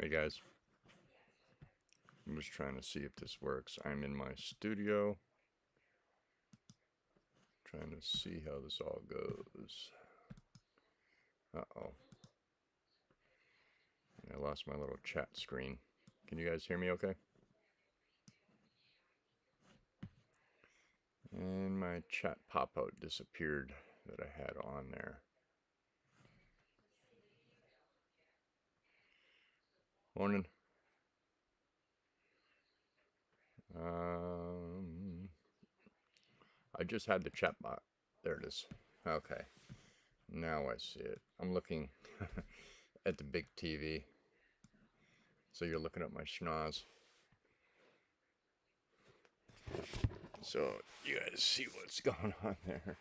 Hey guys, I'm just trying to see if this works. I'm in my studio, trying to see how this all goes. Uh-oh. I lost my little chat screen. Can you guys hear me okay? And my chat pop-out disappeared that I had on there. Morning. I just had the chat bot. There it is. Okay. Now I see it. I'm looking at the big TV. So you're looking at my schnoz. So you guys see what's going on there.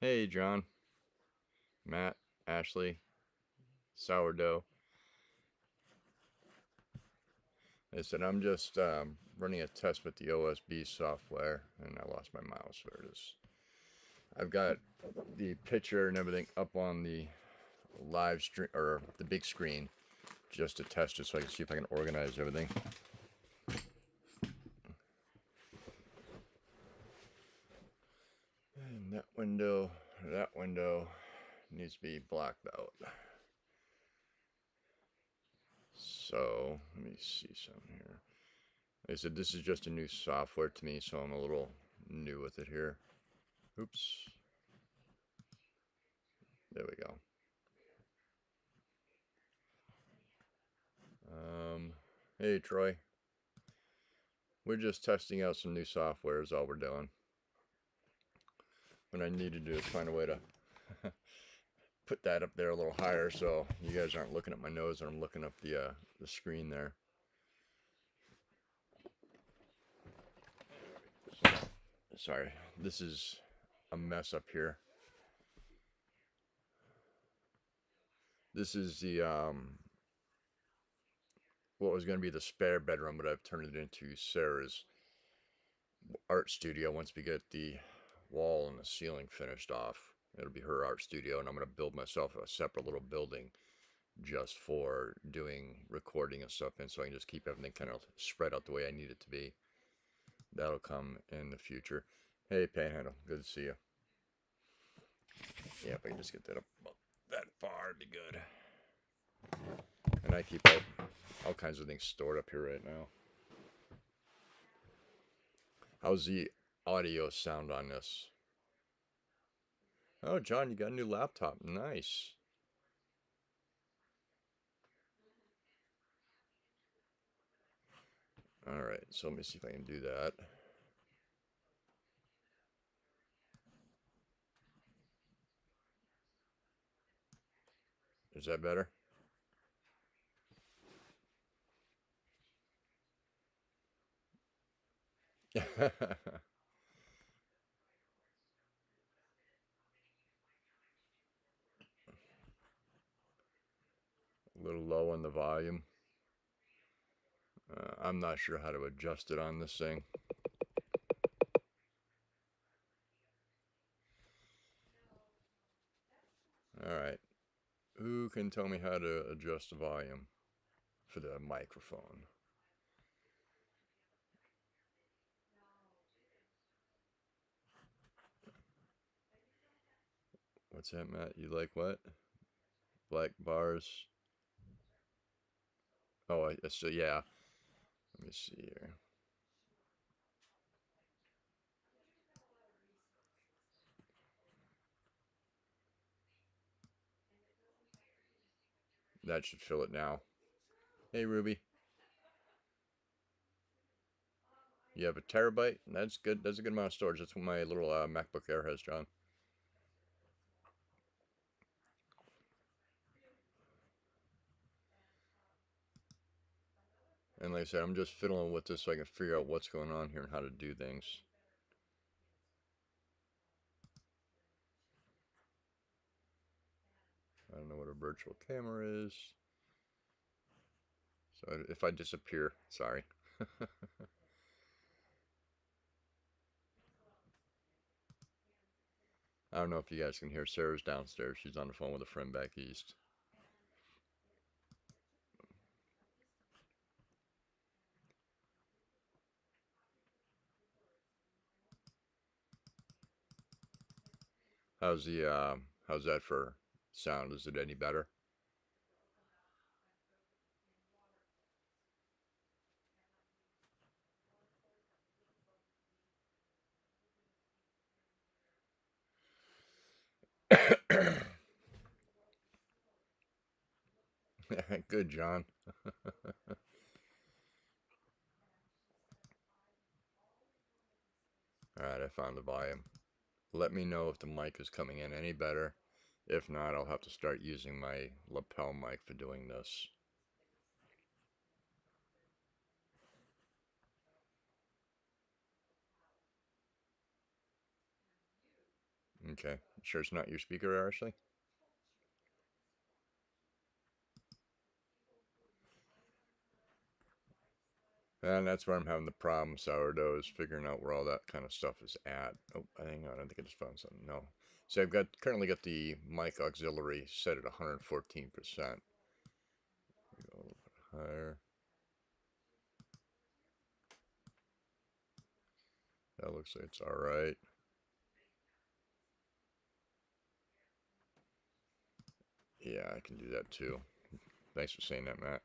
Hey John, Matt, Ashley, Sourdough. I said I'm just running a test with the OBS software, and I lost my mouse. There it is. I've got the picture and everything up on the live stream or the big screen just to test it, so I can see if I can organize everything. And that window needs to be blacked out. So let me see something here. Like I said, this is just a new software to me, so I'm a little new with it here. Oops. There we go. Hey Troy. We're just testing out some new software is all we're doing. What I need to do is find a way to put that up there a little higher so you guys aren't looking at my nose and I'm looking up the screen there. Sorry, this is a mess up here. This is the what was going to be the spare bedroom, but I've turned it into Sarah's art studio. Once we get the wall and the ceiling finished off, it'll be her art studio, and I'm going to build myself a separate little building just for doing recording and stuff, and so I can just keep everything kind of spread out the way I need it to be. That'll come in the future. Hey Panhandle, good to see you. Yeah, if I can just get that up about that far, it'd be good. And I keep all kinds of things stored up here right now. How's the audio sound on this? Oh, John, you got a new laptop. Nice. All right, so let me see if I can do that. Is that better? A little low on the volume. I'm not sure how to adjust it on this thing. All right. Who can tell me how to adjust the volume for the microphone? What's that, Matt? You like what? Black bars? Oh, so yeah. Let me see here. That should fill it now. Hey, Ruby. You have a terabyte? That's good. That's a good amount of storage. That's what my little MacBook Air has, John. And like I said, I'm just fiddling with this so I can figure out what's going on here and how to do things. I don't know what a virtual camera is. So if I disappear, sorry. I don't know if you guys can hear. Sarah's downstairs. She's on the phone with a friend back east. How's the how's that for sound? Is it any better? Good, John. Alright, I found the volume. Let me know if the mic is coming in any better. If not, I'll have to start using my lapel mic for doing this. Okay. Sure it's not your speaker, Ashley? And that's where I'm having the problem, sourdough, is figuring out where all that kind of stuff is at. Oh, hang on, I think I just found something. No. See, I've currently got the mic auxiliary set at 114%. Go a little bit higher. That looks like it's alright. Yeah, I can do that too. Thanks for saying that, Matt.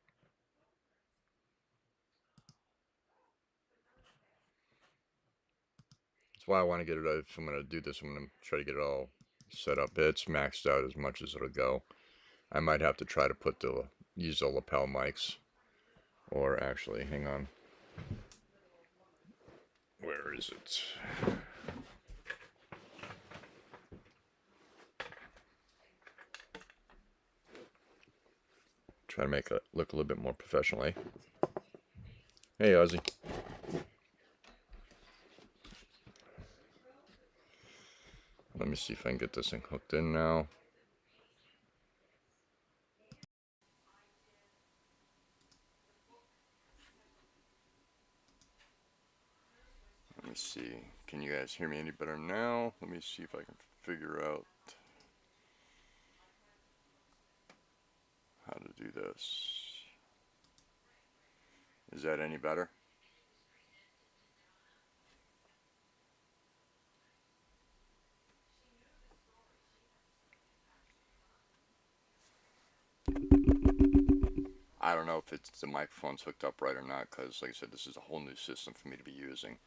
That's why I want to get it. If I'm going to do this, I'm going to try to get it all set up. It's maxed out as much as it'll go. I might have to try to use the lapel mics. Or actually, hang on. Where is it? Try to make it look a little bit more professional, eh? Hey, Ozzy. Let me see if I can get this thing hooked in now. Let me see. Can you guys hear me any better now? Let me see if I can figure out how to do this. Is that any better? I don't know if it's the microphone's hooked up right or not, because like I said, this is a whole new system for me to be using.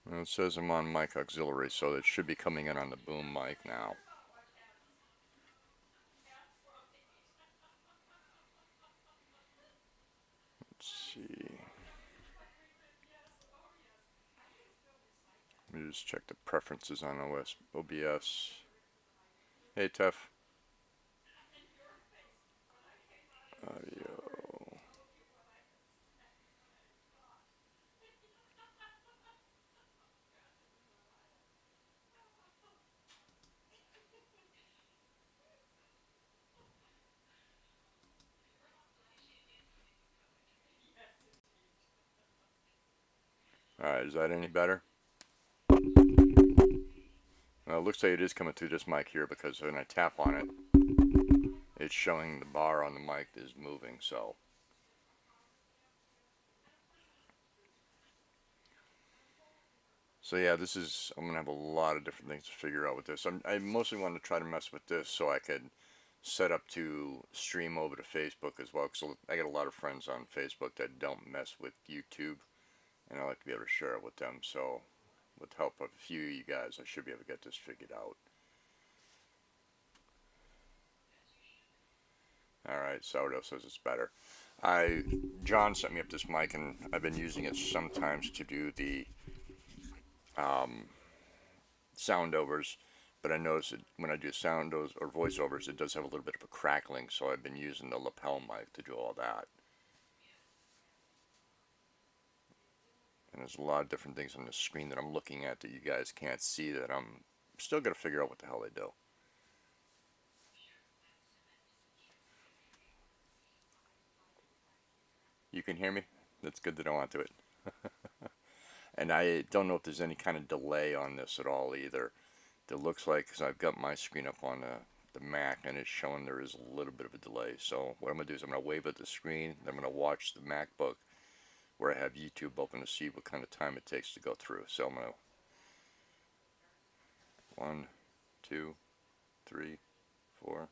Well, it says I'm on mic auxiliary, so it should be coming in on the boom mic now. Let's see. Let me just check the preferences on OBS. Hey, Tef. Audio. Alright, is that any better? Well, it looks like it is coming through this mic here, because when I tap on it, it's showing the bar on the mic is moving, so. So yeah, I'm going to have a lot of different things to figure out with this. I mostly want to try to mess with this so I could set up to stream over to Facebook as well, because I got a lot of friends on Facebook that don't mess with YouTube, and I like to be able to share it with them. So with the help of a few of you guys, I should be able to get this figured out. Alright, Sourdough says it's better. John sent me up this mic, and I've been using it sometimes to do the sound overs, but I notice that when I do sound overs or voiceovers, it does have a little bit of a crackling, so I've been using the lapel mic to do all that. And there's a lot of different things on the screen that I'm looking at that you guys can't see that I'm still going to figure out what the hell they do. You can hear me? That's good that I want to it. And I don't know if there's any kind of delay on this at all either. It looks like, because I've got my screen up on the Mac and it's showing there is a little bit of a delay. So what I'm going to do is I'm going to wave at the screen. I'm going to watch the MacBook where I have YouTube open to see what kind of time it takes to go through. So I'm going to 1, 2, 3, 4,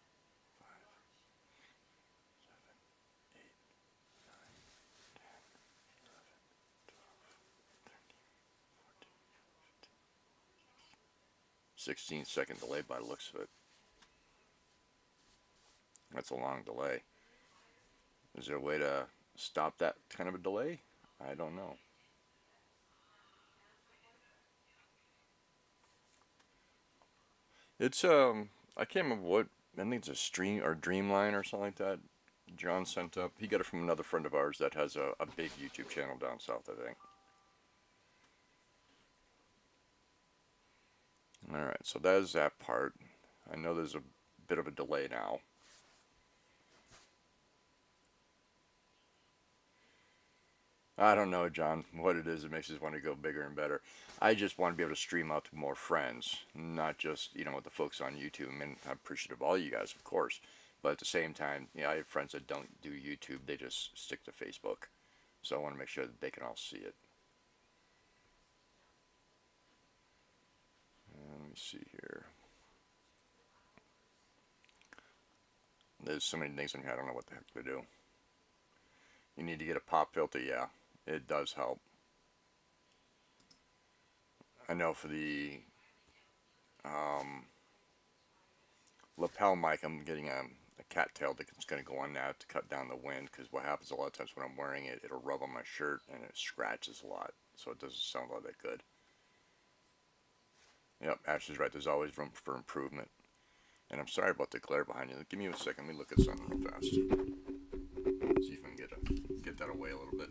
16-second delay by the looks of it. That's a long delay. Is there a way to stop that kind of a delay? I don't know. It's I can't remember what, I think it's a Stream or Dreamline or something like that. John sent up. He got it from another friend of ours that has a big YouTube channel down south, I think. Alright, so that is that part. I know there's a bit of a delay now. I don't know, John, what it is that makes us want to go bigger and better. I just want to be able to stream out to more friends, not just, with the folks on YouTube. I mean, I'm appreciative of all you guys, of course. But at the same time, I have friends that don't do YouTube. They just stick to Facebook. So I want to make sure that they can all see it. Let me see here. There's so many things in here, I don't know what the heck to do. You need to get a pop filter, yeah. It does help. I know for the lapel mic, I'm getting a cattail that's going to go on that to cut down the wind, because what happens a lot of times when I'm wearing it, it'll rub on my shirt and it scratches a lot, so it doesn't sound all that good. Yep, Ashley's right, there's always room for improvement. And I'm sorry about the glare behind you. Give me a second, let me look at something real fast. See if I can get that away a little bit.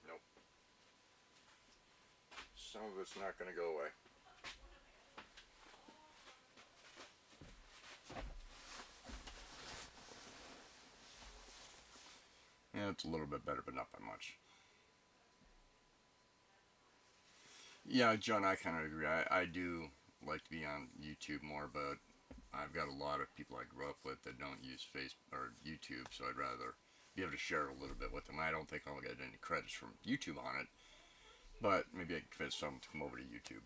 Nope. Some of it's not going to go away. Yeah, it's a little bit better, but not by much. Yeah, John, I kind of agree. I do like to be on YouTube more, but I've got a lot of people I grew up with that don't use Facebook or YouTube, so I'd rather be able to share a little bit with them. I don't think I'll get any credits from YouTube on it, but maybe I can convince someone to come over to YouTube.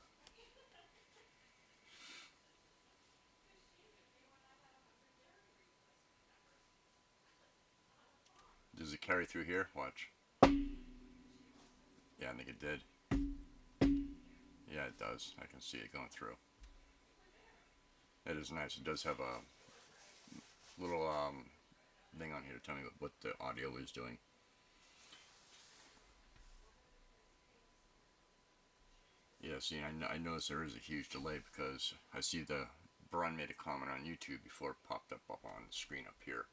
Does it carry through here? Watch. Yeah, I think it did. Yeah, it does. I can see it going through. It is nice. It does have a little thing on here to tell me what the audio is doing. Yeah, see, I noticed there is a huge delay because I see the Brian made a comment on YouTube before it popped up on the screen up here.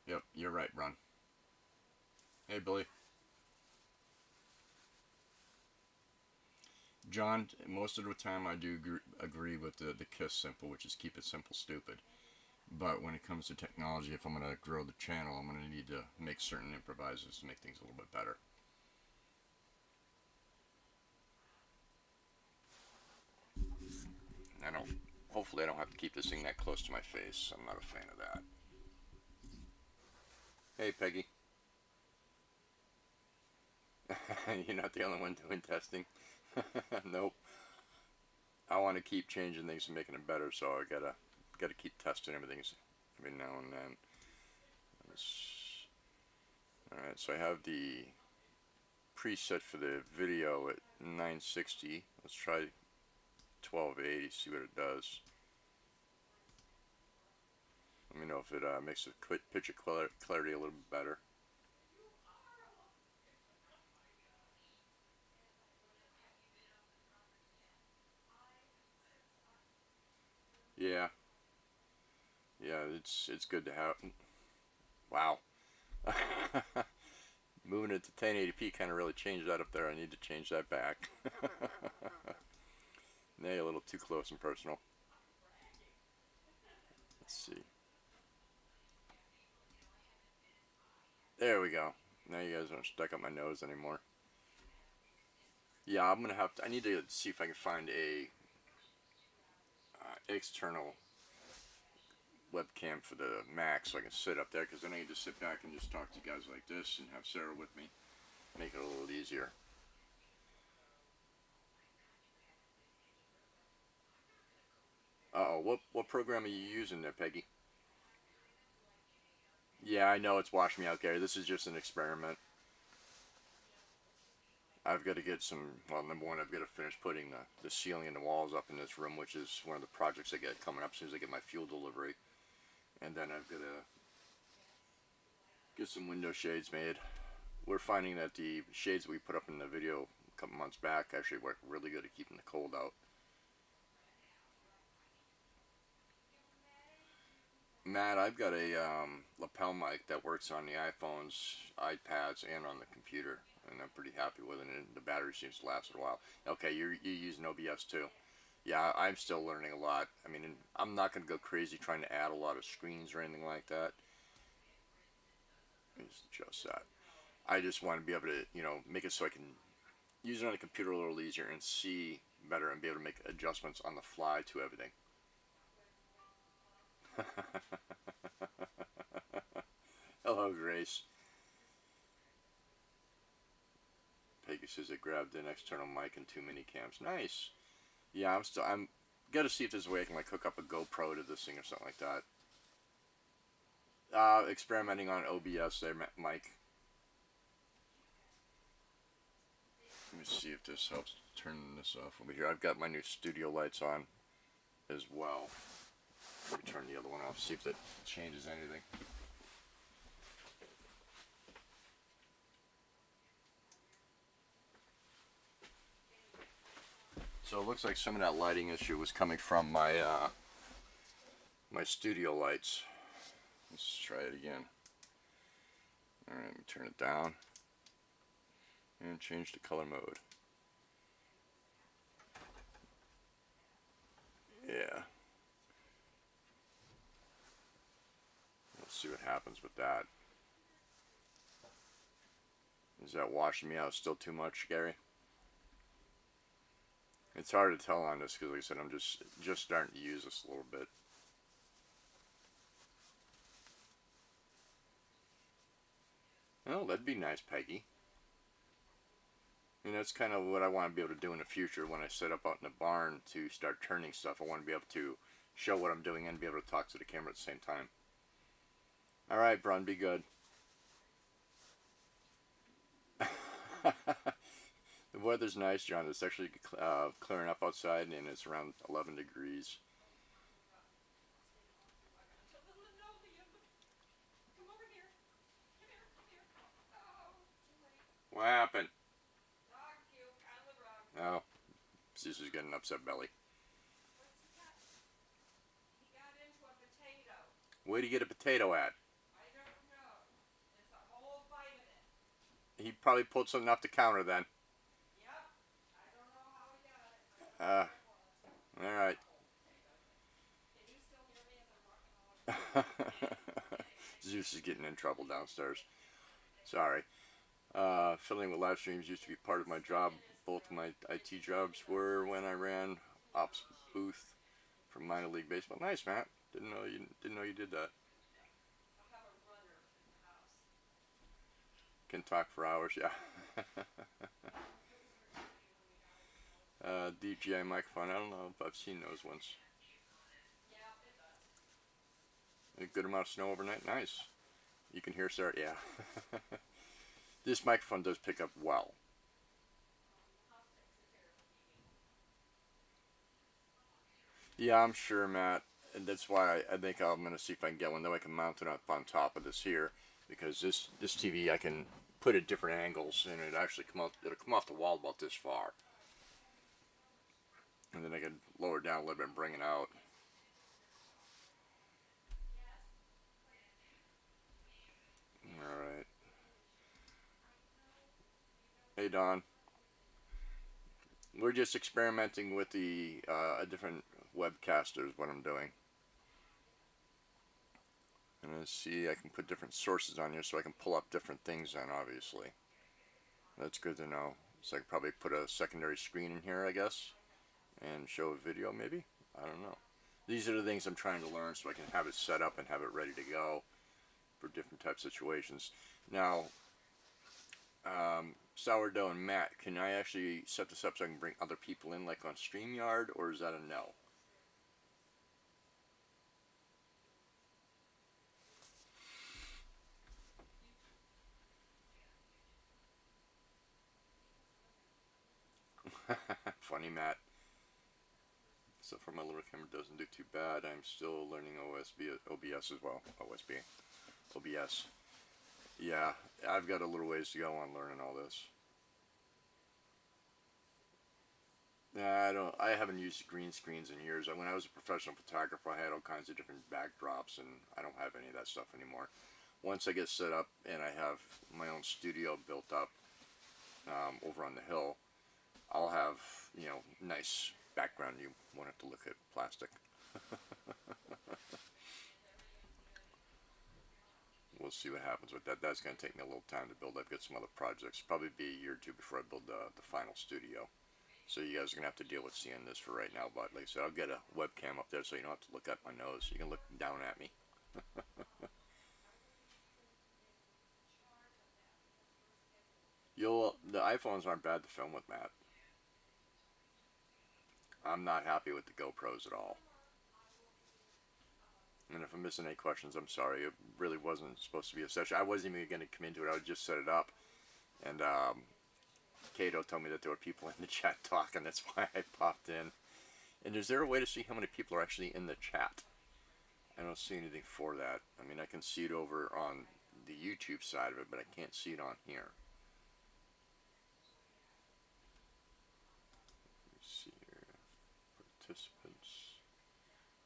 Yep, you're right, Ron. Hey, Billy. John, most of the time I do agree with the KISS simple, which is keep it simple, stupid. But when it comes to technology, if I'm going to grow the channel, I'm going to need to make certain improvises to make things a little bit better. Hopefully I don't have to keep this thing that close to my face. I'm not a fan of that. Hey, Peggy. You're not the only one doing testing. Nope. I want to keep changing things and making them better, so I gotta keep testing everything every now and then. Alright, so I have the preset for the video at 960. Let's try 1280, see what it does. Let me know if it makes the picture clarity a little bit better. Yeah. Yeah, it's good to have. Wow. Moving it to 1080p kind of really changed that up there. I need to change that back. Now you're a little too close and personal. Let's see. There we go. Now you guys don't stuck up my nose anymore. Yeah, I'm gonna have to. I need to see if I can find a external webcam for the Mac so I can sit up there, because then I can just sit back and just talk to you guys like this and have Sarah with me. Make it a little easier. Uh-oh, what program are you using there, Peggy? Yeah, I know it's washing me out, Gary. This is just an experiment. I've got to get some, well, number one, I've got to finish putting the ceiling and the walls up in this room, which is one of the projects I get coming up as soon as I get my fuel delivery. And then I've got to get some window shades made. We're finding that the shades we put up in the video a couple months back actually work really good at keeping the cold out. Matt, I've got a lapel mic that works on the iPhones, iPads, and on the computer, and I'm pretty happy with it. And the battery seems to last a while. Okay, you're using OBS too. Yeah, I'm still learning a lot. I mean, I'm not going to go crazy trying to add a lot of screens or anything like that. Let me just adjust that. I just want to be able to, make it so I can use it on the computer a little easier and see better and be able to make adjustments on the fly to everything. Hello, Grace. Peggy says it grabbed an external mic and 2 mini cams. Nice. Yeah, I'm got to see if there's a way I can hook up a GoPro to this thing or something like that. Experimenting on OBS there, Mike. Let me see if this helps turn this off over here. I've got my new studio lights on as well. Let me turn the other one off, see if that changes anything. So it looks like some of that lighting issue was coming from my my studio lights. Let's try it again. Alright, let me turn it down and change the color mode. Yeah. Let's see what happens with that. Is that washing me out still too much, Gary? It's hard to tell on this because, like I said, I'm just starting to use this a little bit. Oh, that'd be nice, Peggy. And that's kind of what I want to be able to do in the future when I set up out in the barn to start turning stuff. I want to be able to show what I'm doing and be able to talk to the camera at the same time. Alright, Brun, be good. The weather's nice, John. It's actually clearing up outside, and it's around 11 degrees. What happened? Oh, Zeus is getting an upset belly. Where'd he get a potato at? I don't know. It's a whole bite of it. He probably pulled something off the counter then. Yep. I don't know how he got it. Alright. Can you still hear me as I'm walking along? Zeus is getting in trouble downstairs. Sorry. Filming with live streams used to be part of my job. Both of my IT jobs were when I ran ops booth for minor league baseball. Nice, Matt. Didn't know you did that. Can talk for hours, yeah. DJI microphone. I don't know if I've seen those ones. A good amount of snow overnight. Nice. You can hear Sarah. Yeah. This microphone does pick up well. Yeah, I'm sure, Matt. And that's why I think I'm going to see if I can get one. Though I can mount it up on top of this here. Because this TV I can put at different angles. And it actually it'll come off the wall about this far. And then I can lower it down a little bit and bring it out. Hey Don. We're just experimenting with the a different webcaster is what I'm doing. And let's see, I can put different sources on here so I can pull up different things then, obviously. That's good to know. So I can probably put a secondary screen in here, I guess, and show a video maybe? I don't know. These are the things I'm trying to learn so I can have it set up and have it ready to go for different type situations. Now, Sourdough and Matt, can I actually set this up so I can bring other people in, like on StreamYard, or is that a no? Funny, Matt. So for my little camera doesn't do too bad. I'm still learning OBS as well. OBS. Yeah, I've got a little ways to go on learning all this. I haven't used green screens in years. When I was a professional photographer, I had all kinds of different backdrops, and I don't have any of that stuff anymore. Once I get set up and I have my own studio built up over on the hill, I'll have, you know, nice background. You won't have to look at plastic. We'll see what happens with that. That's going to take me a little time to build. I've got some other projects. Probably be a year or two before I build the final studio. So you guys are going to have to deal with seeing this for right now. But like I said, I'll get a webcam up there so you don't have to look at my nose. You can look down at me. The iPhones aren't bad to film with, Matt. I'm not happy with the GoPros at all. And if I'm missing any questions, I'm sorry. It really wasn't supposed to be a session. I wasn't even going to come into it. I would just set it up. And Kato told me that there were people in the chat talking. That's why I popped in. And is there a way to see how many people are actually in the chat? I don't see anything for that. I mean, I can see it over on the YouTube side of it, but I can't see it on here. Let me see here. Participants.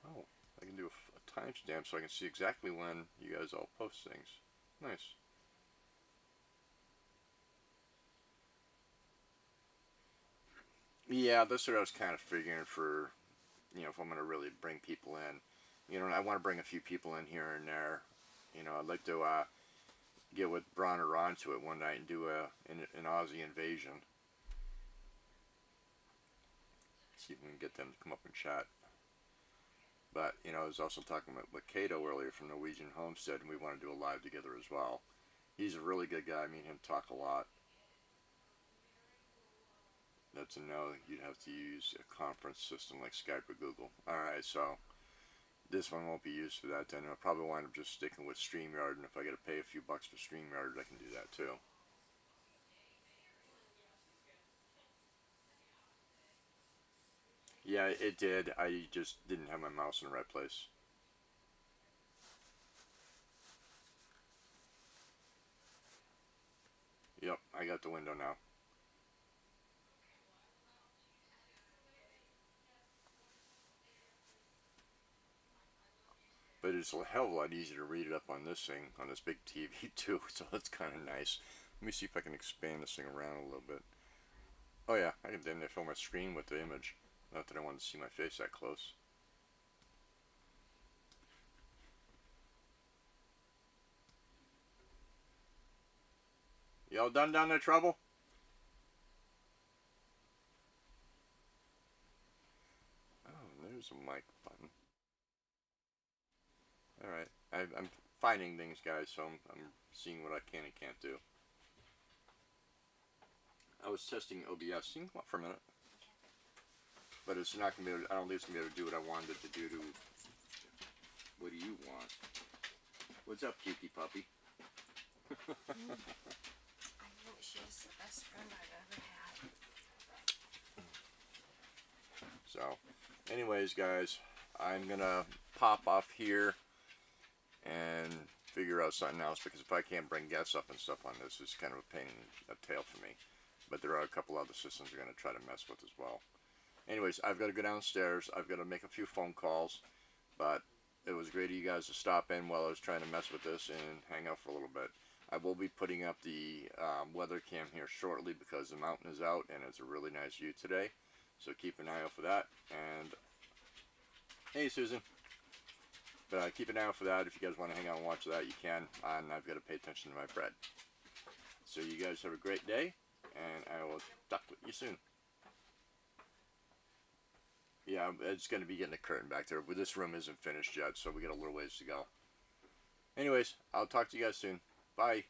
Oh, I can do a timestamp so I can see exactly when you guys all post things. Nice. Yeah, that's what I was kind of figuring for, you know, if I'm going to really bring people in. You know, I want to bring a few people in here and there. You know, I'd like to get with Braun or Ron to it one night and do an Aussie invasion. See if we can get them to come up and chat. But, you know, I was also talking with Kato earlier from Norwegian Homestead, and we want to do a live together as well. He's a really good guy. Me and him talk a lot. That's a no. You'd have to use a conference system like Skype or Google. Alright, so this one won't be used for that then. I'll probably wind up just sticking with StreamYard, and if I got to pay a few bucks for StreamYard, I can do that too. Yeah, it did. I just didn't have my mouse in the right place. Yep, I got the window now. But it's a hell of a lot easier to read it up on this thing, on this big TV too, so that's kind of nice. Let me see if I can expand this thing around a little bit. Oh yeah, I can then fill my screen with the image. Not that I wanted to see my face that close. Y'all done down there, Trouble? Oh, there's a mic button. Alright, I'm finding things, guys, so I'm seeing what I can and can't do. I was testing OBS. You can come up for a minute. But it's not going to be able to, I don't think it's going to be able to do what I wanted it to do to... What do you want? What's up, cutie puppy? I think she's the best friend I've ever had. So, anyways, guys, I'm going to pop off here and figure out something else, because if I can't bring guests up and stuff on this, it's kind of a pain in the tail for me. But there are a couple other systems we're going to try to mess with as well. Anyways, I've got to go downstairs. I've got to make a few phone calls, but it was great of you guys to stop in while I was trying to mess with this and hang out for a little bit. I will be putting up the weather cam here shortly because the mountain is out and it's a really nice view today. So keep an eye out for that. And hey, Susan. But keep an eye out for that. If you guys want to hang out and watch that, you can. And I've got to pay attention to my bread. So you guys have a great day, and I will talk with you soon. Yeah, it's going to be getting a curtain back there, but this room isn't finished yet, so we got a little ways to go. Anyways, I'll talk to you guys soon. Bye.